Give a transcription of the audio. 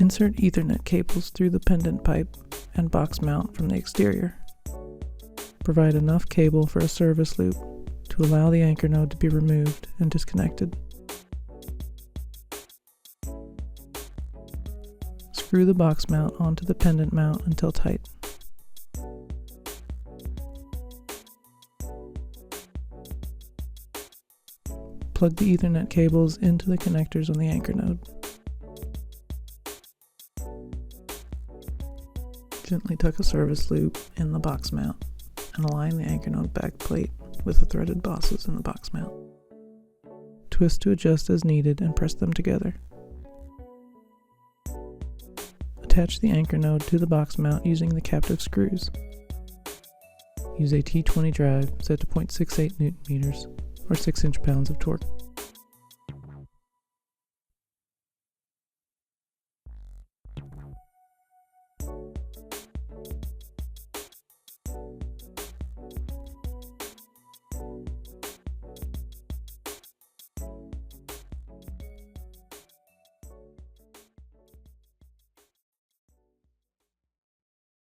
Insert Ethernet cables through the pendant pipe and box mount from the exterior. Provide enough cable for a service loop to allow the anchor node to be removed and disconnected. Screw the box mount onto the pendant mount until tight. Plug the Ethernet cables into the connectors on the anchor node. Gently tuck a service loop in the box mount and align the anchor node back plate with the threaded bosses in the box mount. Twist to adjust as needed and press them together. Attach the anchor node to the box mount using the captive screws. Use a T20 drive set to 0.68 Nm or 6 inch-pounds of torque.